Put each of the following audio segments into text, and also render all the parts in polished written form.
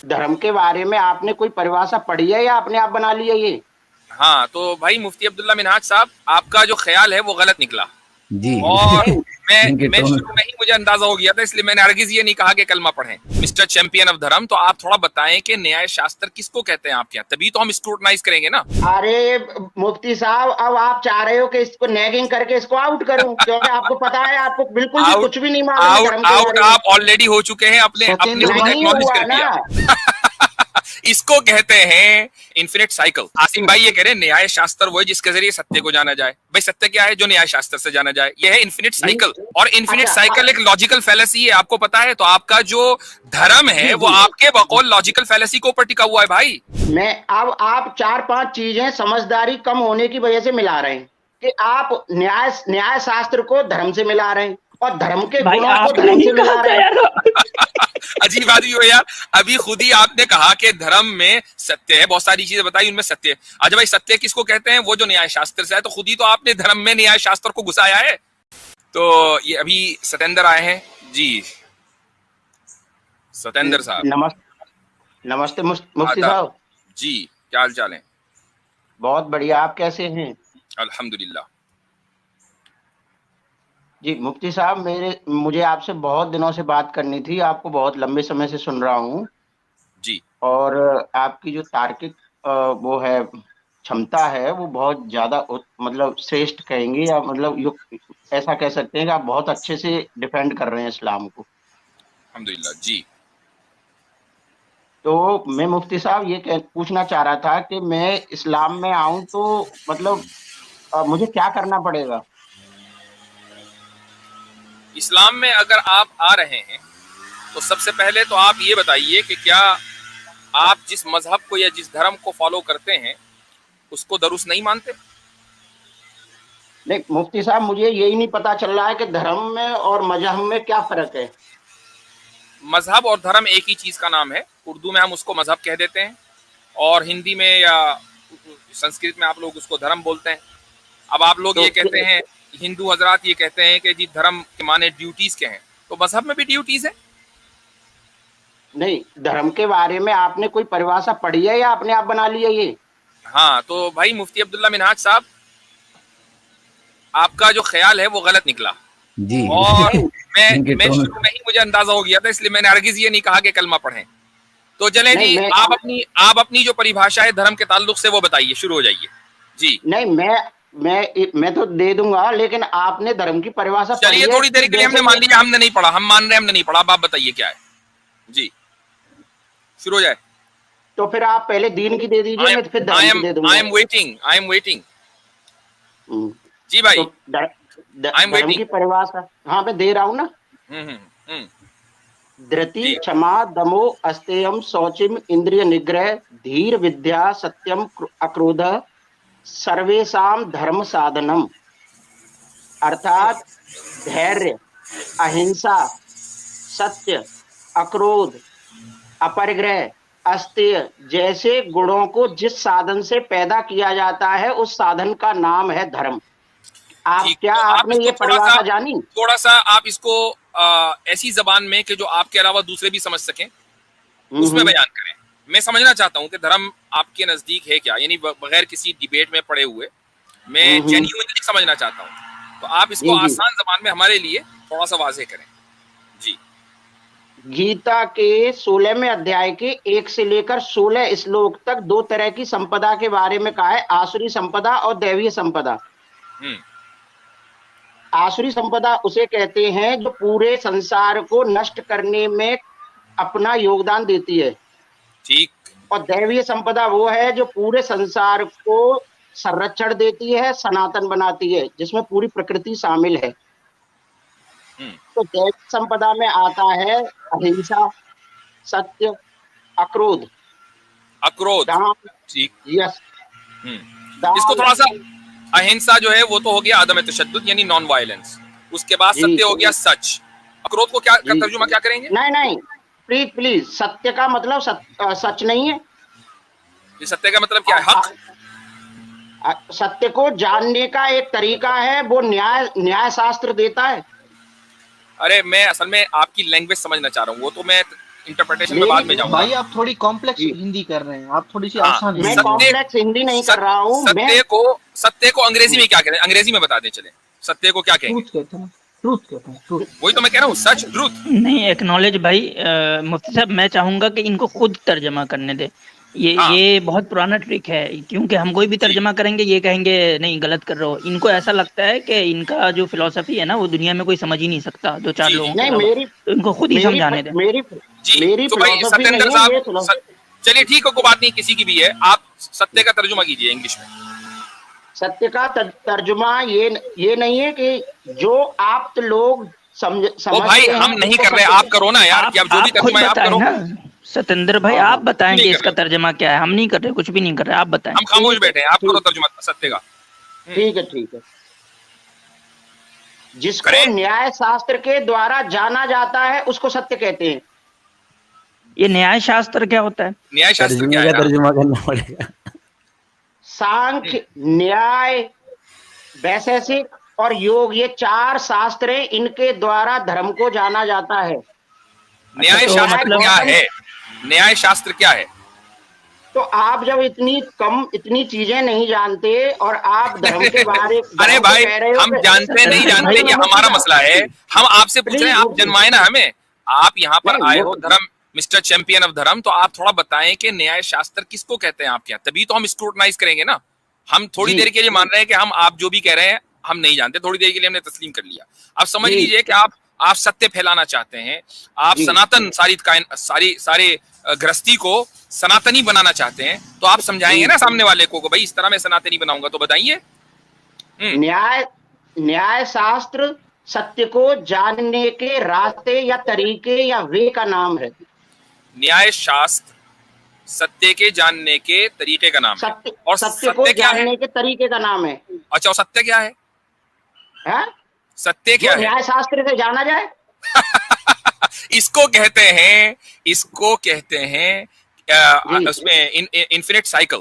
धर्म के बारे में आपने कोई परिभाषा पढ़ी है या अपने आप बना ली है ये? हाँ, तो भाई मुफ्ती अब्दुल्ला मिन्हाज साहब, आपका जो ख्याल है वो गलत निकला। जी। और नहीं मैं इनके मैं टोन। शुरू में ही मुझे अंदाजा हो गया था, इसलिए मैंने हरगिज ये नहीं कहा कि कलमा पढ़ें। मिस्टर चैंपियन ऑफ धर्म, तो आप थोड़ा बताएं कि न्याय शास्त्र किसको कहते हैं आपके यहाँ, तभी तो हम स्क्रूटनाइज करेंगे ना। अरे मुफ्ती साहब, अब आप चाह रहे हो कि इसको नैगिंग करके इसको आउट करूं, क्योंकि आपको पता है आपको बिल्कुल भी आउट कुछ भी नहीं मालूम है आउट धर्म के आउट बारे में। आप ऑलरेडी हो चुके हैं, अपने अपने सचिंद्र खुद भाई नहीं एक्नॉलेज हुआ कर ना। दिया। इसको कहते हैं इन्फिनिट साइकिल। आसिम भाई ये कह रहे हैं न्याय शास्त्र वो है जिसके जरिए सत्य को जाना जाए। भाई सत्य क्या है? जो न्याय शास्त्र से जाना जाए। यह है इन्फिनिट साइकिल। और इन्फिनिट अच्छा साइकिल एक लॉजिकल फैलेसी है, आपको पता है। तो आपका जो धर्म है जी वो जी। आपके बकौल लॉजिकल फैलेसी के ऊपर टिका हुआ है भाई। मैं अब आप चार पांच चीजें समझदारी कम होने की वजह से मिला रहे हैं कि आप न्याय न्याय शास्त्र को धर्म से मिला रहे हैं और धर्म के भाई गुणों को आपने धर्म ही से मिला कहा रहे था हैं। यार। अजीब आदमी हो यार। अभी खुद ही आपने कहा कि धर्म में सत्य है, बहुत सारी चीजें बताई, उनमें सत्य है। अच्छा भाई, सत्य किसको कहते हैं? वो जो न्याय शास्त्र से है। तो खुद ही तो आपने धर्म में न्याय शास्त्र को घुसाया है। तो ये अभी सतेंद्र आए हैं जी। सतेंद्र साहब, नमस्ते। नमस्ते मुफ्ती आदाब साहब। जी। क्या हाल चाल है? बहुत बढ़िया, आप कैसे हैं? अल्हम्दुलिल्लाह। जी मुफ्ती साहब, मुझे आपसे बहुत दिनों से बात करनी थी। आपको बहुत लंबे समय से सुन रहा हूँ जी और आपकी जो तार्किक वो है क्षमता है वो बहुत ज्यादा मतलब श्रेष्ठ कहेंगे या मतलब ऐसा कह सकते हैं कि आप बहुत अच्छे से डिफेंड कर रहे हैं इस्लाम को। अल्हम्दुलिल्लाह जी। तो मैं मुफ्ती साहब ये पूछना चाह रहा था कि मैं इस्लाम में आऊं तो मतलब मुझे क्या करना पड़ेगा? इस्लाम में अगर आप आ रहे हैं तो सबसे पहले तो आप ये बताइए कि क्या आप जिस मजहब को या जिस धर्म को फॉलो करते हैं उसको दुरुस्त नहीं मानते? नहीं मुफ्ती साहब, मुझे यही नहीं पता चल रहा है कि धर्म में और मजहब में क्या फर्क है। मजहब और धर्म एक ही चीज का नाम है। उर्दू में हम उसको मजहब कह देते हैं और हिंदी में या संस्कृत में आप लोग उसको धर्म बोलते हैं। अब आप लोग तो ये कहते हैं, हिंदू हजरात ये कहते हैं कि जी धर्म के माने ड्यूटीज के हैं, तो मजहब में भी ड्यूटीज है। नहीं, धर्म के बारे में आपने कोई परिभाषा पढ़ी है या अपने आप बना ली है ये? हाँ, तो भाई मुफ्ती अब्दुल्ला मिन्हाज साहब, आपका जो ख्याल है वो गलत निकला। जी। और इनके मैं टोन। शुरू में ही मुझे अंदाजा हो गया था, इसलिए मैंने हरगिज ये नहीं कहा कि कलमा पढ़ें। तो चलें नहीं जी, मैं आप अपनी जो परिभाषा है धर्म के ताल्लुक से वो बताइए, शुरू हो जाइए जी। नहीं मैं तो दे दूंगा, लेकिन आपने धर्म की परिभाषा पढ़ी चलिए, है थोड़ी देर कि के लिए हमने जैसे मान लिया हमने नहीं पढ़ा, हम मान रहे हैं हमने नहीं पढ़ा। अब आप बताइए क्या है जी, शुरू हो जाए। तो फिर आप पहले दीन की दे दीजिए, मैं फिर आई धर्म की एम दे आई दूंगा। Am waiting, I am waiting hmm, जी भाई। तो आई एम धर्म वेटिंग। की परिभाषा हाँ मैं दे रहा हूँ ना। हम्म। धृति, जी क्षमा, दमो, अस्तेयम, शौचिम, इंद्रिय निग्रह, धीर, विद्या, सत्यम, अक्रोध, सर्वेशाम धर्म साधनम। अर्थात धैर्य, अहिंसा, सत्य, अक्रोध, अपरिग्रह, अस्तेय जैसे गुणों को जिस साधन से पैदा किया जाता है उस साधन का नाम है धर्म। आप ठीक। क्या तो आप आपने इसको ये परिभाषा जानी? थोड़ा सा आप इसको ऐसी जबान में कि जो आपके अलावा दूसरे भी समझ सकें उसमें हम्म। बयान करें। मैं समझना चाहता हूं कि धर्म आपके नजदीक है क्या, यानी बगैर किसी डिबेट में पड़े हुए मैं हम्म। जेन्युइनली समझना चाहता हूं। तो आप इसको जी जी। आसान जबान में हमारे लिए थोड़ा सा वाज़ेह करें जी। गीता के 16वें अध्याय के 1 से लेकर 16 श्लोक तक दो तरह की संपदा के बारे में कहा है, आसुरी संपदा और दैवीय संपदा। हम्म। आसुरी संपदा उसे कहते हैं जो पूरे संसार को नष्ट करने में अपना योगदान देती है, ठीक। और दैवीय संपदा वो है जो पूरे संसार को संरक्षण देती है, सनातन बनाती है, जिसमें पूरी प्रकृति शामिल है। हम्म। तो दैवीय संपदा में आता है अहिंसा, सत्य, अक्रोध, अक्रोध। दान। ठीक। यस। इसको दान। थोड़ा सा, अहिंसा जो है वो तो हो गया आदम तशद्दुद यानी नॉन वायलेंस। उसके बाद जी सत्य हो गया सच। अक्रोध को क्या का जी। तर्जुमा क्या करेंगे? नहीं नहीं, प्लीज प्लीज, सत्य का मतलब सच नहीं है। ये सत्य का मतलब क्या है? हक। सत्य को जानने का एक तरीका है, वो न्याय शास्त्र देता है। अरे मैं असल में आपकी लैंग्वेज समझना चाह रहा हूँ, वो तो मैं इंटरप्रिटेशन में बाद में जाऊंगा। भाई आप थोड़ी कॉम्प्लेक्स जी। हिंदी कर रहे हैं, आप थोड़ी सी हाँ, आसान मैं हिंदी। सत्य- कॉम्प्लेक्स हिंदी नहीं कर रहा हूँ। मैं सत्य को अंग्रेजी में क्या कहते हैं, अंग्रेजी में बता दें चले, सत्य को क्या कहेंगे? ट्रूथ कहते हैं, ट्रूथ कहते हैं, ट्रूथ। वही तो मैं कह रहा हूँ, सच, ट्रूथ। नहीं एक्नॉलेज भाई, मुफ्ती साहब मैं चाहूंगा कि इनको खुद तर्जमा करने दे। हाँ। ये बहुत पुराना ट्रिक है, क्योंकि हम कोई भी तर्जमा करेंगे ये कहेंगे नहीं गलत कर रहे हो। इनको ऐसा लगता है कि इनका जो फिलॉसफी है ना वो दुनिया में कोई समझ ही नहीं सकता, दो चार जी, लोगों के नहीं, अलावा। तो इनको खुद ही समझाने दें। मेरी जी, तो भाई फिलॉसफी सत्येंद्र नहीं है, ये साहब, चलिए ठीक है, कोई बात नहीं, किसी की भी है, आप सत्य का तर्जुमा कीजिए इंग्लिश में। सत्य का तर्जुमा ये नहीं है कि जो आप तो लोग ओ भाई हम नहीं कर रहे, आप करो ना यार, कि आप जो भी खुद तर्जुमा है आप बताएं करो। ना सत्येंद्र भाई, हाँ, आप बताएं नहीं कि कर इसका रहे। तर्जमा क्या है। हम नहीं कर रहे, कुछ भी नहीं कर रहे, आप बताएं। हम खामोश बैठे हैं, आप करो तर्जुमा सत्य का। ठीक है। जिसको करें? न्याय शास्त्र के द्वारा जाना जाता है उसको सत्य कहते हैं। ये न्याय शास्त्र क्या होता है? न्याय शास्त्र क्या तर्जुमे है? का तर्जुमा करना पड़ेगा। सांख्य, न्याय, वैशेषिक और योग, ये 4 शास्त्र हैं, इनके द्वारा धर्म को जाना जाता है। न्याय तो शास्त्र मतलब- क्या है? न्याय शास्त्र क्या है? तो आप जब इतनी चीजें नहीं जानते और आप धर्म के बारे अरे भाई कह रहे हो हम कि- जानते नहीं जानते, ये हमारा मसला है। हम आपसे पूछ रहे हैं, आप जनवाए ना हमें, आप यहाँ पर नहीं, आए वो- हो धर्म, मिस्टर चैंपियन ऑफ धर्म, तो आप थोड़ा बताएं कि न्याय शास्त्र किसको कहते हैं आपके यहाँ, तभी तो हम स्क्रूटनाइज करेंगे ना। हम थोड़ी जी। देर के लिए मान रहे हैं कि आप जो भी कह रहे हैं हम नहीं जानते, थोड़ी देर के लिए हमने तस्लीम कर लिया। अब समझ जी। लीजिए कि आप सत्य फैलाना चाहते हैं, आप जी। सनातन सारे गृहस्थी को सनातनी बनाना चाहते हैं, तो आप समझाएंगे ना सामने वाले को भाई इस तरह मैं सनातनी बनाऊंगा, तो बताइए। न्याय शास्त्र सत्य को जानने के रास्ते या तरीके या वे का नाम है। न्याय शास्त्र सत्य के जानने के तरीके का नाम है। सत्य और सत्य को सत्य क्या है? जानने के तरीके का नाम है। अच्छा, और सत्य क्या है? हैं? सत्य क्या जो है? न्याय शास्त्र से जाना जाए। इसको कहते हैं जी। उसमें इन्फिनिट साइकिल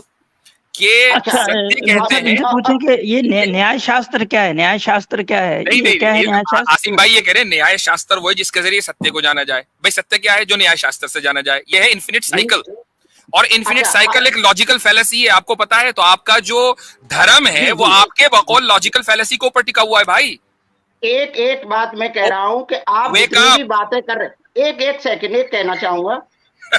के अच्छा सत्य कहते हैं। इनसे पूछें कि ये न्याय शास्त्र क्या है? न्याय शास्त्र क्या है? नहीं ये क्या है न्याय शास्त्र? आसिम भाई ये कह रहे हैं न्याय शास्त्र वो है जिसके जरिए सत्य को जाना जाए। भाई सत्य क्या है? जो न्याय शास्त्र से जाना जाए। यह है इन्फिनिट साइकिल, और इन्फिनिट अच्छा, साइकिल एक लॉजिकल फैलेसी है, आपको पता है। तो आपका जो धर्म है वो आपके बकौल लॉजिकल फैलेसी के ऊपर टिका हुआ है भाई। एक बात मैं कह रहा हूं कि आप वे जितनी का- भी बातें कर रहे, एक सेकंड एक कहना चाहूंगा।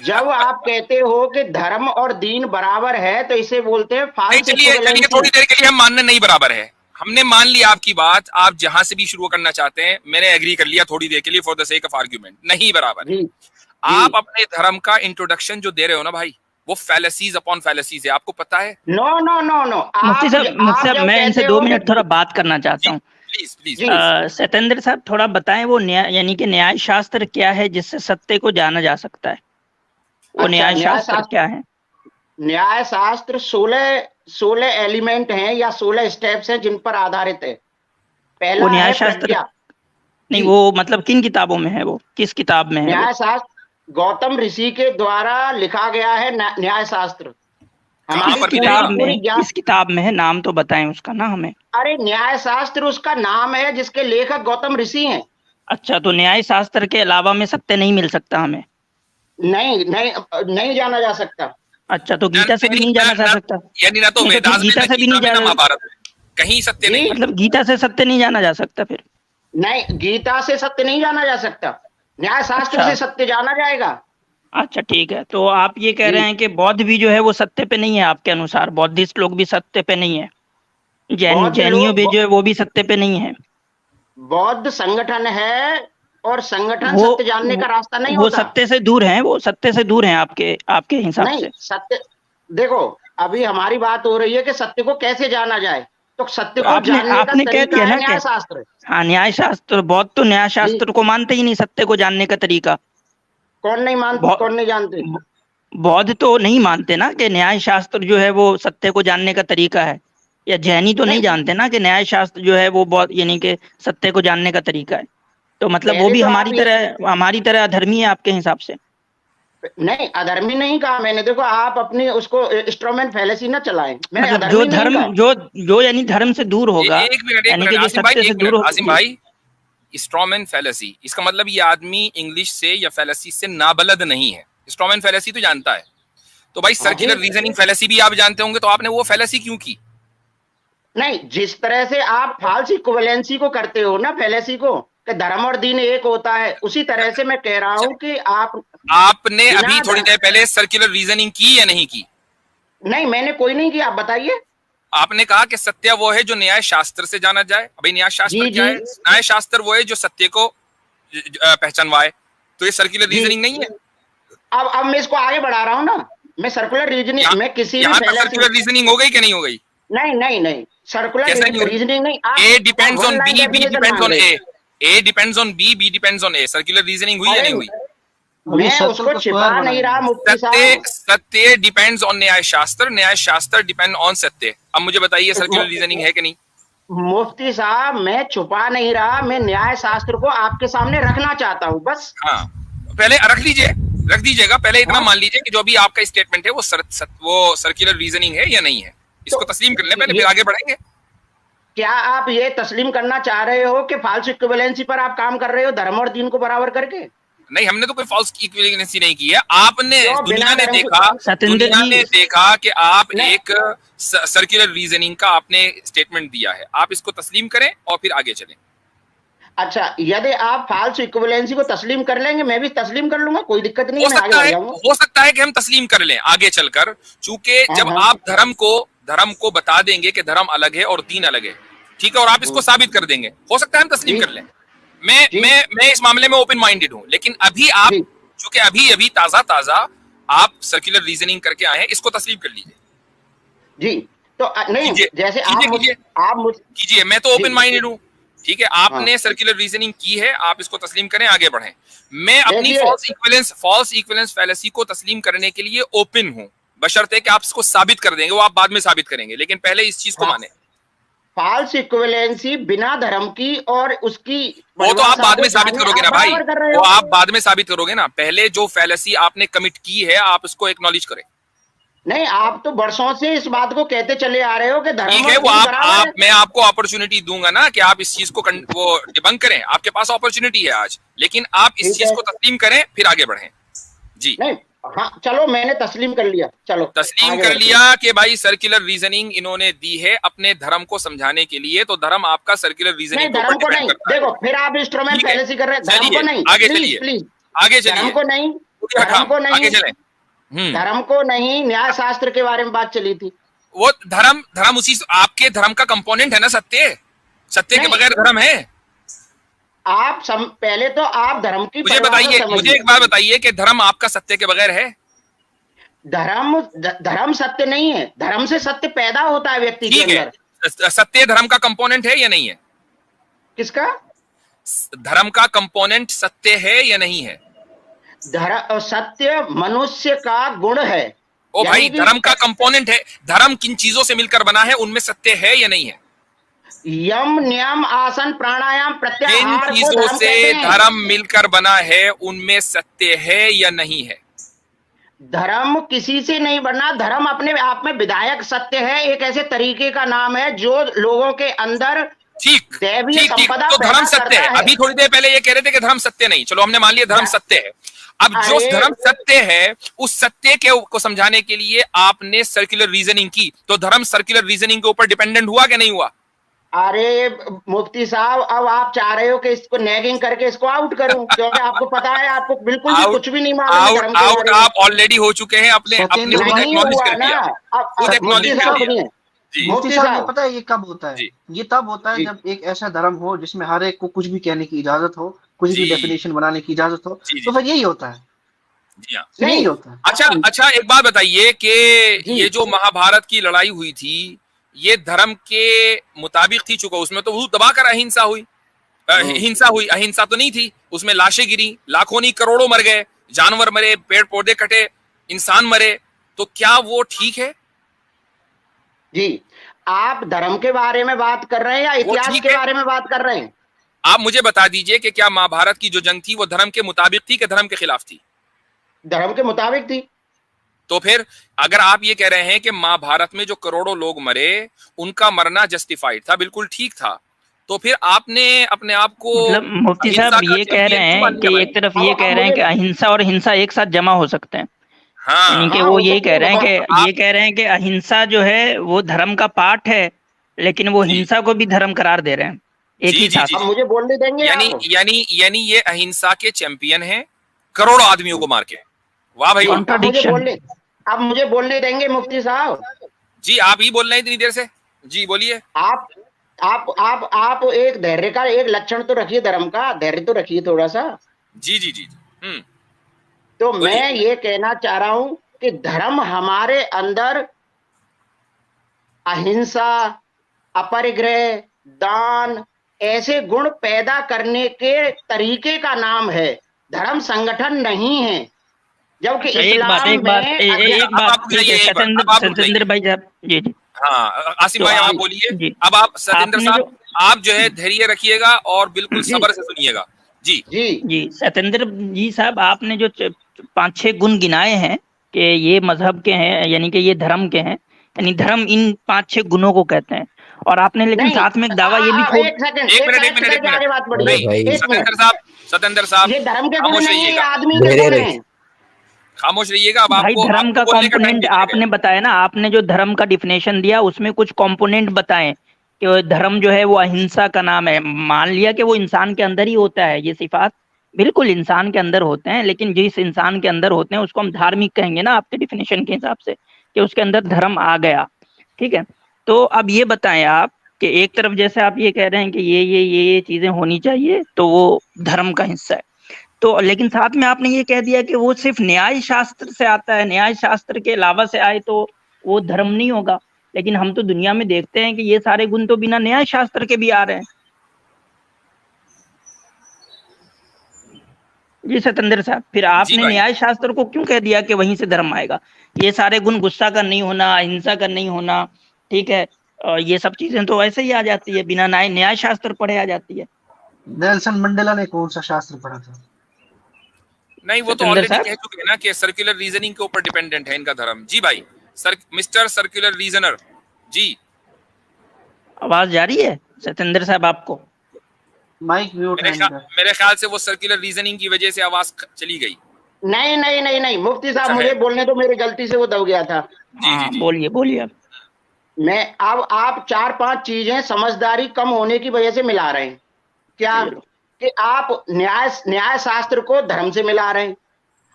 जब आप कहते हो कि धर्म और दीन बराबर है तो इसे बोलते हैं नहीं, फाल्स चलिए इक्विवेलेंसी। थोड़ी देर के लिए हम मानने नहीं बराबर है। हमने मान लिया आपकी बात, आप जहां से भी शुरू करना चाहते हैं, मैंने एग्री कर लिया थोड़ी देर के लिए for the sake of argument, नहीं बराबर है। जी, आप अपने धर्म का इंट्रोडक्शन जो दे रहे हो ना भाई, वो फैलेसीज अपॉन फैलेसीज है, आपको पता है। No no no no. मुफ्ती साहब मैं इनसे 2 मिनट थोड़ा बात करना चाहता हूँ। Please please. जी। सत्येंद्र साहब थोड़ा बताएं वो न्याय यानी कि न्याय शास्त्र क्या है जिससे सत्य को जाना जा सकता है? वो अच्छा, न्याय शास्त्र क्या है? न्याय शास्त्र 16 एलिमेंट हैं या 16 स्टेप्स हैं जिन पर आधारित है। पहला वो न्याय है शास्त्र प्रज्ञा। नहीं, जी। वो मतलब किन किताबों में है? वो किस किताब में है? न्याय शास्त्र गौतम ऋषि के द्वारा लिखा गया है न्याय शास्त्र। कहाँ किस पर किताब पूरी में? ज्ञान- किस किताब में है? नाम तो बताएं उसका ना हमें। अरे न्याय शास्त्र उसका नाम है जिसके लेखक गौतम ऋषि हैं। अच्छा, तो न्याय शास्त्र के अलावा में सत्य नहीं मिल सकता हमें? नहीं जाना जा सकता। अच्छा, तो गीता से भी नहीं जाना जा सकता? यानी ना तो नहीं, तो वेदास में, गीता ना से भी गीता नहीं में, ना जाना- महाभारत में, कहीं सत्य नहीं। मतलब गीता से सत्य नहीं जाना जा सकता फिर? नहीं, गीता से सत्य नहीं जाना जा सकता, न्याय शास्त्र अच्छा। से सत्य जाना जाएगा। अच्छा ठीक है, तो आप ये कह रहे हैं कि बौद्ध भी जो है वो सत्य पे नहीं है आपके अनुसार? बौद्धिस्ट लोग भी सत्य पे नहीं है? जैनियों भी जो है वो भी सत्य पे नहीं है? बौद्ध संगठन है और संगठन वो सत्य जानने का रास्ता नहीं वो होता। सत्य से दूर हैं, वो सत्य से दूर हैं आपके हिसाब नहीं, से? सत्य देखो, अभी हमारी बात हो रही है कि सत्य को कैसे जाना जाए, तो सत्य को जानने का आपने कह तरीका दिया है ना न्याय कि शास्त्र। हाँ, न्याय शास्त्र। बौद्ध तो न्याय शास्त्र को मानते ही नहीं, सत्य को जानने का तरीका। कौन नहीं मानते, कौन नहीं जानते? बौद्ध तो नहीं मानते ना कि न्याय शास्त्र जो है वो सत्य को जानने का तरीका है, या जैनी तो नहीं नहीं। जानते ना कि न्याय शास्त्र जो है वो बौद्ध यानी कि सत्य को जानने का तरीका है। तो मतलब वो पहले भी तो हमारी तरह अधर्मी है आपके हिसाब से? नहीं, अधर्मी नहीं कहा मैंने। देखो, आप अपनी उसको इंस्ट्रूमेंट फैलेसी ना चलाएं। मैंने मतलब अधर्मी नहीं कहा। जो यानी धर्म से दूर होगा, एक मिनट यानी कि जो आसिम भाई, सत्य से एक दूर मिनट होगा। आसिम भाई, स्ट्रॉमैन फैलेसी, इसका मतलब ये आदमी इंग्लिश से या फैलेसी से नाबलद नहीं है। स्ट्रॉमैन फैलेसी तो जानता है, तो भाई सर्कुलर रीजनिंग फैलेसी भी आप जानते होंगे, तो आपने वो फैलेसी क्यों की? नहीं, जिस तरह से आप फाल्स इक्विवेलेंसी को करते हो ना, फैलेसी को, कि धर्म और दीन एक होता है, उसी तरह से मैं कह रहा हूं कि आपने अभी थोड़ी देर पहले सर्कुलर रीजनिंग की या नहीं की? नहीं, मैंने कोई नहीं किया, आप बताइए। आपने कहा कि सत्य वो है जो न्याय शास्त्र से जाना जाए। अभी न्याय शास्त्र क्या है? न्याय शास्त्र वो है जो सत्य को पहचानवाए। तो ये सर्कुलर रीजनिंग नहीं है? अब मैं इसको आगे बढ़ा रहा हूं ना, मैं सर्कुलर रीजनिंग में किसी भी सर्कुलर रीजनिंग हो गई कि नहीं हो गई? नहीं, सर्कुलर रीजनिंग नहीं। A depends on B, B depends on A, A depends on B, B depends on A. Circular reasoning हुई या नहीं हुई? मैं उसको छिपा नहीं रहा मुफ्ती साहब। सत्य डिपेंड्स ऑन न्याय शास्त्र, न्याय शास्त्र डिपेंड ऑन सत्य। अब मुझे बताइए सर्कुलर रीजनिंग है कि नहीं? मुफ्ती साहब, मैं छुपा नहीं रहा, मैं न्याय शास्त्र को आपके सामने रखना चाहता हूँ बस। हाँ, पहले रख दीजिएगा। पहले इतना मान लीजिए कि जो भी आपका स्टेटमेंट है वो सर्कुलर रीजनिंग है या नहीं है, इसको तस्लीम कर लें पहले, फिर आगे बढ़ेंगे। क्या आप ये तस्लीम करना चाह रहे हो कि फाल्स इक्विवेलेंसी पर आप काम कर रहे हो, धर्म और दीन को बराबर करके? नहीं, हमने तो कोई फॉल्स इक्विवेलेंसी नहीं की है। आपने, दुनिया ने देखा कि आप एक सर्कुलर रीजनिंग का आपने स्टेटमेंट दिया है, आप इसको तस्लीम करें और फिर आगे चलें। अच्छा, यदि आप फाल्स इक्विवेलेंसी को तस्लीम कर लेंगे, मैं भी तस्लीम कर लूंगा, कोई दिक्कत नहीं है, मैं आगे बढ़ जाऊंगा। हो सकता है कि हम तस्लीम कर लें आगे चलकर, चूंकि जब आप धर्म को बता देंगे कि धर्म अलग है और दीन अलग है, ठीक है, और आप इसको साबित कर देंगे, हो सकता है हम तस्लीम कर लें। मैं इस मामले में ओपन माइंडेड हूं, लेकिन अभी आप चूंकि अभी ताजा आप सर्कुलर रीजनिंग करके आए हैं, इसको तस्लीम कर लीजिए। जी, तो नहीं, जैसे आप कीजिए, मैं तो ओपन माइंडेड हूं, ठीक है। आपने सर्कुलर रीजनिंग की है, आप इसको तस्लीम करें, आगे बढ़ें। मैं अपनी फॉल्स इक्विवेलेंस फैलेसी को तस्लीम करने के लिए ओपन हूं, बशर्ते कि आप इसको साबित कर देंगे, वो आप बाद में साबित करेंगे, लेकिन पहले इस चीज को माने। फाल्स इक्विवेलेंसी बिना धर्म की और उसकी, वो तो आप बाद में साबित करोगे ना भाई, वो आप बाद में साबित करोगे ना, पहले जो फैलेसी आपने कमिट की है आप उसको एक्नॉलेज करें। नहीं, आप तो बरसों से इस बात को कहते चले आ रहे हो कि धर्म, ठीक है, वो मैं आपको अपॉर्चुनिटी दूंगा ना कि आप इस चीज को वो डिबंक करें, आपके पास अपॉर्चुनिटी है आज, लेकिन आप इस चीज को तस्लीम करें फिर आगे बढ़ें। जी नहीं, हाँ चलो, मैंने तस्लीम कर लिया, चलो तस्लीम कर लिया कि भाई सर्कुलर रीजनिंग इन्होंने दी है अपने धर्म को समझाने के लिए, तो धर्म आपका सर्कुलर रीजनिंग धर्म को नहीं, देखो फिर आप इंस्ट्रूमेंट फैलेसी कर रहे हैं, धर्म को नहीं, आगे चलिए, आगे चलिए, धर्म को नहीं, आगे चलें। धर्म को नहीं, न्याय शास्त्र के बारे में बात चली थी। वो धर्म उसी आपके धर्म का कंपोनेंट है ना, सत्य के बगैर धर्म है? आप पहले तो आप धर्म की, मुझे एक बात बताइए कि धर्म आपका सत्य के बगैर है? धर्म सत्य नहीं है, धर्म से सत्य पैदा होता है व्यक्ति के अंदर। सत्य धर्म का कंपोनेंट है या नहीं है? किसका? धर्म का कंपोनेंट सत्य है या नहीं है? सत्य मनुष्य का गुण है। ओ भाई, धर्म का कंपोनेंट है, धर्म किन चीजों से मिलकर बना है, उनमें सत्य है या नहीं है? यम, नियम, आसन, प्राणायाम, प्रत्याहार, जिन चीजों से धर्म मिलकर बना है उनमें सत्य है या नहीं है? धर्म किसी से नहीं बना, धर्म अपने आप में विधायक सत्य है, एक ऐसे तरीके का नाम है जो लोगों के अंदर ठीक, तो धर्म सत्य है। अभी थोड़ी देर पहले ये कह रहे थे कि धर्म सत्य नहीं, चलो हमने मान लिया धर्म सत्य है। अब जो धर्म सत्य है, उस सत्य को समझाने के लिए आपने सर्कुलर रीजनिंग की, तो धर्म सर्कुलर रीजनिंग के ऊपर डिपेंडेंट हुआ कि नहीं हुआ? अरे मुफ्ती साहब, अब आप चाह रहे हो कि इसको नैगिंग करके इसको आउट करूं, क्योंकि आपको पता है आपको बिल्कुल भी कुछ भी नहीं मालूम। आउट आप ऑलरेडी हो चुके हैं, अपने एक्नॉलेज कर दिया, खुद एक्नॉलेज कर दिया। मुफ्ती साहब, पता है ये कब होता है? ये तब होता है जब एक ऐसा धर्म हो जिसमें हर एक को कुछ भी कहने की इजाजत हो, कुछ भी डेफिनेशन बनाने की इजाजत हो, तो फिर यही होता है। जी हाँ, नहीं होता। अच्छा, एक बात बताइए कि ये जो महाभारत की लड़ाई हुई थी, ये धर्म के मुताबिक थी, चुका उसमें तो वो दबाकर अहिंसा हुई, अहिंसा तो नहीं थी, उसमें लाशें गिरी, लाखों नहीं करोड़ों मर गए, जानवर मरे, पेड़ पौधे कटे, इंसान मरे, तो क्या वो ठीक है? जी, आप धर्म के बारे में बात कर रहे हैं या इतिहास के बारे में बात कर रहे हैं? आप मुझे बता दीजिए कि क्या महाभारत की जो जंग थी वो धर्म के मुताबिक थी कि धर्म के खिलाफ थी? धर्म के मुताबिक थी। तो फिर अगर आप ये कह रहे हैं कि महाभारत में जो करोड़ों लोग मरे, उनका मरना जस्टिफाइड था, बिल्कुल ठीक था, तो फिर आपने अपने आप को मतलब मुफ्ती साहब ये कह रहे हैं कि एक तरफ ये कह रहे हैं कि अहिंसा और हिंसा एक साथ जमा हो सकते हैं, यानी कि वो यही कह रहे हैं कि ये कह रहे हैं कि अहिंसा जो है वो धर्म का पार्ट है, लेकिन वो हिंसा को भी धर्म करार दे रहे हैं एक ही साथ। अब मुझे बोलने देंगे? यानी ये अहिंसा के चैंपियन हैं, करोड़ों आदमियों को मार के। वाह भाई, कॉन्ट्राडिक्शन। अब मुझे बोलने देंगे मुफ्ती साहब? जी आप ही बोल रहे हैं इतनी देर से, जी बोलिए। आप एक धैर्य का एक लक्षण तो रखिए, धर्म का धैर्य तो रखिए थोड़ा सा। जी जी जी। तो मैं ये कहना चाह रहा हूं कि धर्म हमारे अंदर अहिंसा, अपरिग्रह, दान ऐसे गुण पैदा करने के तरीके का नाम है, धर्म संगठन नहीं है। जबकि इस्लाम सतेंद्र भाई साहब, जी जी हाँ आसिम भाई आप बोलिए। अब आप सतेंद्र साहब आप जो है धैर्य रखिएगा और बिल्कुल सब्र से सुनिएगा। जी जी सतेंद्र जी साहब, आपने जो 5-6 गुण गिनाए हैं कि ये मजहब के हैं, यानी कि ये धर्म के हैं, यानी धर्म इन 5-6 गुणों को कहते हैं, और आपने लेकिन साथ में एक दावा ये भी छोड़। एक मिनट सतेंद्र साहब ये धर्म के गुण नहीं है, आदमी के गुण हैं। खामोश रहिएगा। अब भाई धर्म का कंपोनेंट आपने बताया ना, आपने जो धर्म का डिफिनेशन दिया उसमें कुछ कंपोनेंट बताएं कि धर्म जो है वो अहिंसा का नाम है। मान लिया कि वो इंसान के अंदर ही होता है, ये सिफात बिल्कुल इंसान के अंदर होते हैं, लेकिन जिस इंसान के अंदर होते हैं उसको हम धार्मिक कहेंगे ना आपके डिफिनेशन के हिसाब से, कि उसके अंदर धर्म आ गया। ठीक है, तो अब ये बताएं आप कि एक तरफ जैसे आप ये कह रहे हैं कि ये चीजें होनी चाहिए तो वो धर्म का हिस्सा है, तो लेकिन साथ में आपने ये कह दिया कि वो सिर्फ न्याय शास्त्र से आता है, न्याय शास्त्र के अलावा से आए तो वो धर्म नहीं होगा। लेकिन हम तो दुनिया में देखते हैं कि ये सारे गुण तो बिना न्याय शास्त्र के भी आ रहे हैं। जी सतेंद्र साहब, फिर आपने न्याय शास्त्र को क्यों कह दिया कि वहीं से धर्म आएगा? ये सारे गुण, गुस्सा का नहीं होना, अहिंसा का नहीं होना, ठीक है, ये सब चीजें तो ऐसे ही आ जाती है, बिना न्याय शास्त्र पढ़े आ जाती है। नेल्सन मंडेला ने कौन सा शास्त्र पढ़ा था? नहीं, वो तो ऑलरेडी कह चुके हैं ना कि सर्कुलर रीजनिंग के ऊपर डिपेंडेंट है इनका धर्म। जी भाई मिस्टर सर्कुलर रीजनर जी। आवाज जा रही है सतेंद्र साहब आपको? माइक म्यूट है। मेरे ख्याल से वो सर्कुलर रीजनिंग की वजह से आवाज चली गई। नहीं मुफ्ती साहब मुझे बोलने तो, मेरी गलती से वो दब गया था। जी बोलिए। मैं अब आप 4-5 चीजें समझदारी कम होने की वजह से मिला रहे हैं। क्या कि आप न्याय शास्त्र को धर्म से मिला रहे हैं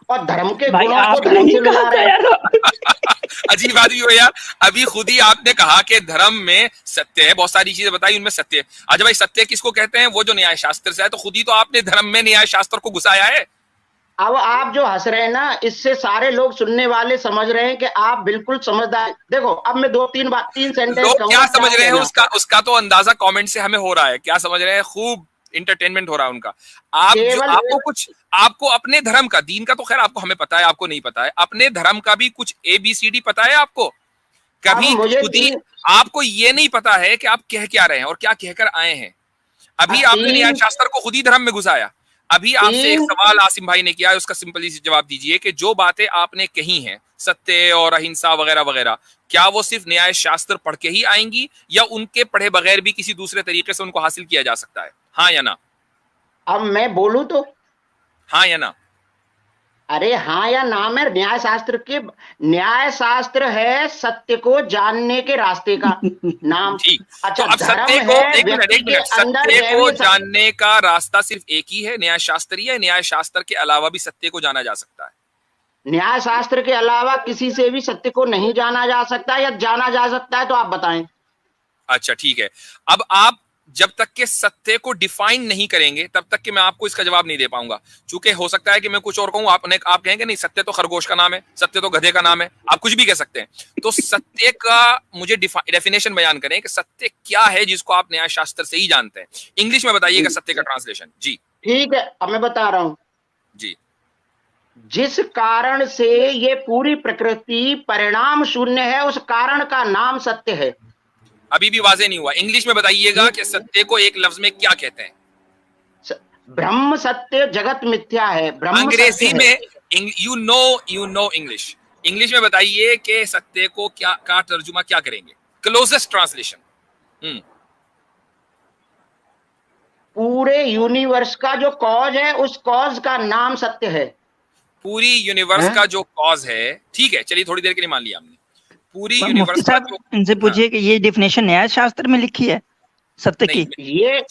और धर्म के गुणों को धर्म से मिला रहे हैं। अजीब आदमी हो यार, अभी खुद ही आपने कहा कि धर्म में सत्य है, बहुत सारी चीजें बताई उनमें सत्य है। अच्छा भाई सत्य किसको कहते हैं? वो जो न्याय शास्त्र से है, तो खुद ही तो आपने धर्म में न्याय शास्त्र को घुसाया है। अब आप जो हंस रहे हैं ना, इससे सारे लोग सुनने वाले समझ रहे हैं कि आप बिल्कुल समझदार। देखो अब मैं 3 सेंटेंस लोग क्या समझ रहे हैं उसका तो अंदाजा कमेंट से हमें हो रहा है। क्या समझ रहे हैं? खूब इंटरटेनमेंट हो रहा है उनका। आपको अपने धर्म का, दीन का तो खैर आपको, हमें पता है, आपको नहीं पता है, अपने धर्म का भी कुछ ABCD पता है आपको? कभी खुद ही आपको ये नहीं पता है कि आप कह क्या रहे हैं और क्या कहकर आए हैं। अभी आपने न्याय शास्त्र को खुद ही धर्म में घुसाया। अभी आपसे एक सवाल आसिम भाई ने किया है, उसका सिंपली से जवाब दीजिए कि जो बातें आपने कही हैं, सत्य और अहिंसा वगैरह वगैरह, क्या वो सिर्फ न्याय शास्त्र पढ़ के ही आएंगी या उनके पढ़े बगैर भी किसी दूसरे तरीके से उनको हासिल किया जा सकता है? हाँ या ना? अब मैं बोलूं तो हाँ या ना? अरे हाँ या ना में न्याय शास्त्र है सत्य को जानने के रास्ते का नाम। अच्छा, तो अब सत्य को एक मिनट सत्य को जानने का रास्ता सिर्फ एक ही है, न्याय शास्त्र ही है? न्याय शास्त्र के अलावा भी सत्य को जाना जा सकता है? न्याय शास्त्र के अलावा किसी से भी सत्य को नहीं जाना जा सकता, या जाना जा सकता है तो आप बताएं। अच्छा ठीक है, अब आप जब तक के सत्य को डिफाइन नहीं करेंगे तब तक कि मैं आपको इसका जवाब नहीं दे पाऊंगा। चूंकि हो सकता है कि मैं कुछ और कहूं, आप कहेंगे नहीं सत्य तो खरगोश का नाम है, सत्य तो गधे का नाम है, आप कुछ भी कह सकते हैं। तो सत्य का मुझे डेफिनेशन बयान करें कि सत्य क्या है जिसको आप न्याय शास्त्र से ही जानते हैं। इंग्लिश में बताइएगा सत्य का ट्रांसलेशन। जी ठीक है, अब मैं बता रहा हूं जी। जिस कारण से ये पूरी प्रकृति परिणाम शून्य है, उस कारण का नाम सत्य है। अभी भी वाज़ेह नहीं हुआ, इंग्लिश में बताइएगा कि सत्य को एक लफ्ज में क्या कहते हैं? ब्रह्म सत्य, जगत मिथ्या है। अंग्रेजी में यू नो इंग्लिश में बताइए कि सत्य को क्या का तर्जुमा क्या करेंगे? Closest translation. पूरे यूनिवर्स का जो कॉज है, उस कॉज का नाम सत्य है। पूरी यूनिवर्स का जो कॉज है, ठीक है, चलिए थोड़ी देर के लिए मान लिया हमने, पूरी यूनिवर्स का जो, इनसे पूछिए कि ये डेफिनेशन न्याय शास्त्र में लिखी है सत्य की? ये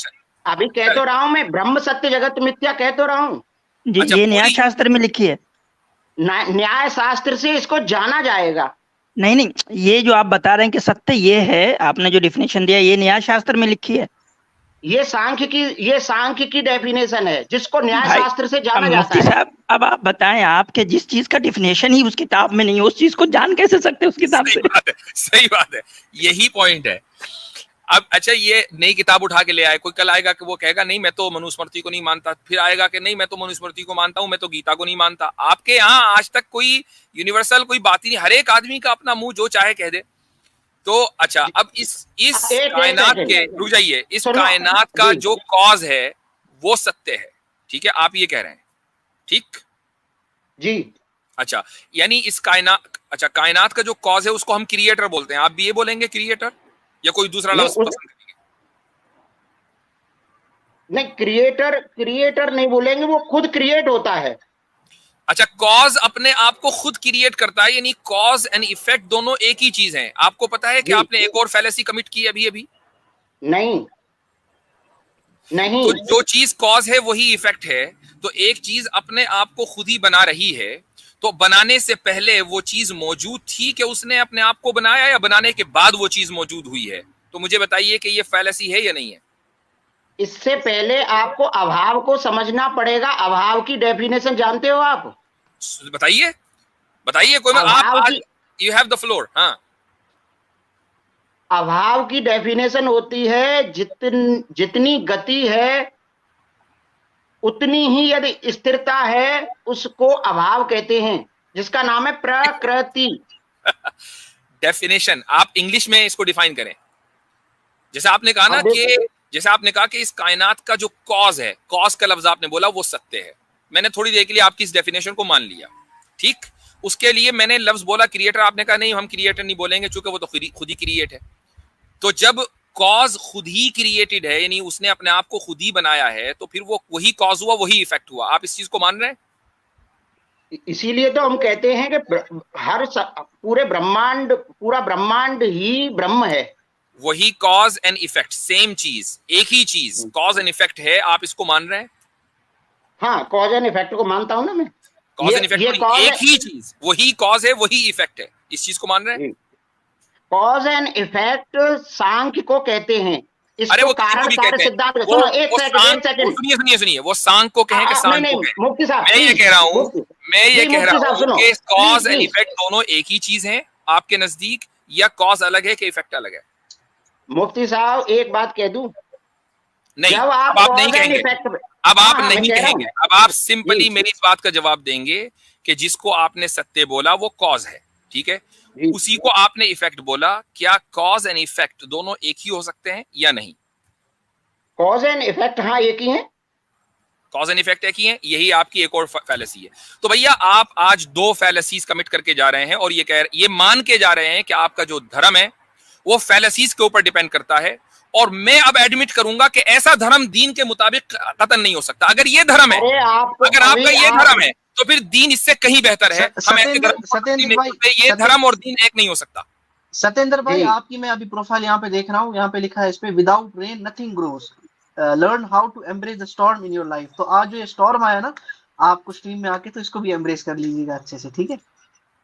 अभी कह तो रहा हूं मैं, ब्रह्म सत्य जगत मिथ्या कह तो रहा हूं। अच्छा, ये न्याय शास्त्र में लिखी है? न्याय शास्त्र से इसको जाना जाएगा। नहीं, ये जो आप बता रहे हैं कि सत्य ये है, आपने जो डेफिनेशन दिया, ये न्याय शास्त्र में लिखी है? ये सांख्य की डेफिनेशन है, जिसको न्याय शास्त्र से जाना जाता है। साहब, अब आप बताएं, आपके जिस चीज का डेफिनेशन ही उस किताब में नहीं है, उस चीज को जान कैसे सकते उस किताब से? सही बात है, यही पॉइंट है। अब अच्छा, ये नई किताब उठा के ले आए, कोई कल आएगा कि वो कहेगा नहीं मैं तो मनुस्मृति को नहीं मानता, फिर आएगा कि नहीं मैं तो मनुस्मृति को मानता हूं, मैं तो गीता को नहीं मानता। आपके यहाँ आज तक कोई यूनिवर्सल कोई बात ही नहीं, हर एक आदमी का अपना मुंह जो चाहे कह दे। तो अच्छा, अब इस कायनात के, रुक जाइए, इस कायनात का जो कॉज है वो सत्य है, ठीक है, आप ये कह रहे हैं, ठीक जी? अच्छा, यानी इस कायनात, अच्छा, कायनात का जो कॉज है उसको हम क्रिएटर बोलते हैं, आप भी ये बोलेंगे क्रिएटर, या कोई दूसरा लफ्ज पसंद करेंगे? नहीं, क्रिएटर नहीं बोलेंगे, वो खुद क्रिएट होता है। अच्छा, कॉज अपने आप को खुद क्रिएट करता है, यानी कॉज एंड इफेक्ट दोनों एक ही चीज हैं। आपको पता है कि आपने एक और फैलेसी कमिट की अभी अभी? नहीं, तो जो चीज कॉज है वही इफेक्ट है, तो एक चीज अपने आप को खुद ही बना रही है, तो बनाने से पहले वो चीज मौजूद थी कि उसने अपने आप को बनाया, या बनाने के बाद वो चीज मौजूद हुई है? तो मुझे बताइए कि ये फैलेसी है या नहीं है? इससे पहले आपको अभाव को समझना पड़ेगा। अभाव की डेफिनेशन जानते हो आप? बताइए, बताइए, कोई आप यू हैव द फ्लोर। हाँ, अभाव की डेफिनेशन होती है जितनी गति है उतनी ही यदि स्थिरता है, उसको अभाव कहते हैं, जिसका नाम है प्रकृति। डेफिनेशन आप इंग्लिश में इसको डिफाइन करें। जैसे आपने कहा ना कि, जैसे आपने कहा कि इस कायनात का जो कॉज है, कॉज का लफ्ज आपने बोला वो सत्य है, मैंने थोड़ी देर के लिए आपकी इस डेफिनेशन को मान लिया, ठीक। उसके लिए मैंने लफ्ज बोला क्रिएटर, आपने कहा नहीं हम क्रिएटर नहीं बोलेंगे क्योंकि वो तो खुद ही क्रिएट है। तो जब कॉज खुद ही क्रिएटेड है, यानी उसने अपने आप को खुद ही बनाया है, तो फिर वो वही कॉज हुआ, वही इफेक्ट हुआ। आप इस चीज को मान रहे हैं? इसीलिए तो हम कहते हैं कि पूरा ब्रह्मांड ही ब्रह्म है। वही कॉज एंड इफेक्ट, सेम चीज, एक ही चीज, कॉज एंड इफेक्ट है। आप इसको मान रहे हैं? हाँ, कॉज एंड इफेक्ट को मानता हूं ना मैं। कॉज एंड इफेक्ट एक ही चीज, वही कॉज है वही इफेक्ट है, इस चीज को मान रहे हैं? कॉज एंड इफेक्ट सांख्य को कहते हैं। अरे वो कारण कार्य सिद्धांत, सुनो एक सेकंड, सुनिए, वो सांख्य को कहें कि सांख्य को कहें, मुफ्ती साहब मैं ये कह रहा हूं कि कॉज एंड इफेक्ट दोनों एक ही चीज हैं आपके नजदीक, या कॉज अलग है कि इफेक्ट अलग है? मुफ्ती साहब एक बात कह दूं? नहीं, अब आप नहीं कहेंगे, अब आप नहीं कहेंगे, अब आप सिंपली मेरी इस बात का जवाब देंगे कि जिसको आपने सत्य बोला वो कॉज है, ठीक है, उसी को आपने इफेक्ट बोला। क्या कॉज एंड इफेक्ट दोनों एक ही हो सकते हैं या नहीं? कॉज एंड इफेक्ट हाँ एक ही हैं। कॉज एंड इफेक्ट एक ही है, यही आपकी एक और फैलेसी है। तो भैया आप आज दो फैलेसीज कमिट करके जा रहे हैं और ये मान के जा रहे हैं कि आपका जो धर्म है वो फैलेसीज के ऊपर डिपेंड करता है, और मैं अब एडमिट करूंगा कि ऐसा धर्म दीन के मुताबिक कतन नहीं हो सकता। अगर ये धर्म है, अगर आपका ये धर्म है, तो फिर दीन इससे कहीं बेहतर है। सत्येंद्र भाई, ये धर्म और दीन एक नहीं हो सकता। सत्येंद्र भाई, आपकी मैं अभी प्रोफाइल यहाँ पे देख रहा हूँ, यहाँ पे लिखा है इस पे, without rain nothing grows, learn how to embrace the storm in your life. तो आज जो ये स्टॉर्म आया ना आपको स्ट्रीम में आके, तो इसको भी एम्ब्रेस कर लीजिएगा अच्छे से, ठीक है?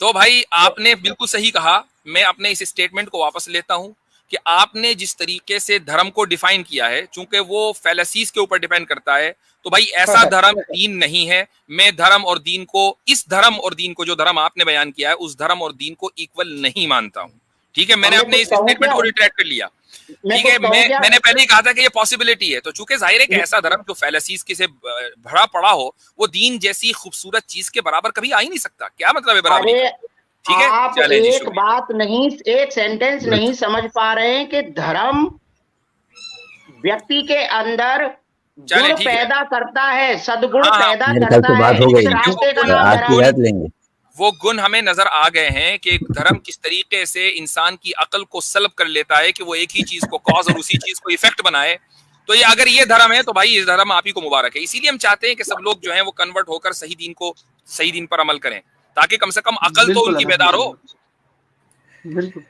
तो भाई आपने बिल्कुल सही कहा, मैं अपने इस स्टेटमेंट को वापस लेता हूं कि आपने जिस तरीके से धर्म को डिफाइन किया है, चूंकि वो फैलेसीज के ऊपर डिपेंड करता है, तो भाई ऐसा धर्म दीन नहीं है। मैं धर्म और दीन को, इस धर्म और दीन को, जो धर्म आपने बयान किया है, उस धर्म और दीन को इक्वल नहीं मानता हूं, ठीक है? मैंने अपने इस स्टेटमेंट को रिट्रैक्ट कर लिया, ठीक है? मैंने पहले ही कहा था कि ये पॉसिबिलिटी है। तो चूंकि जाहिर है कि ऐसा धर्म जो फैलेसीज के से भरा पड़ा हो, वो दीन जैसी खूबसूरत चीज के बराबर कभी आ ही नहीं सकता। क्या मतलब है बराबर? ठीक है, आप एक बात नहीं, एक सेंटेंस नहीं समझ पा रहे हैं कि धर्म व्यक्ति के अंदर गुण पैदा करता है, सद्गुण पैदा करता है। रास्ते का नाम लेंगे। वो गुण हमें नजर आ गए हैं कि धर्म किस तरीके से इंसान की अकल को सल्ब कर लेता है कि वो एक ही चीज को कॉज और उसी चीज को इफेक्ट बनाए। तो ये अगर ये धर्म है तो भाई ये धर्म आप ही को मुबारक है। इसीलिए हम चाहते हैं कि सब लोग जो हैं वो कन्वर्ट होकर सही दीन पर अमल करें, ताकि कम से कम अकल तो बिल्कुल उनकी बेदार हो। बिल्कुल।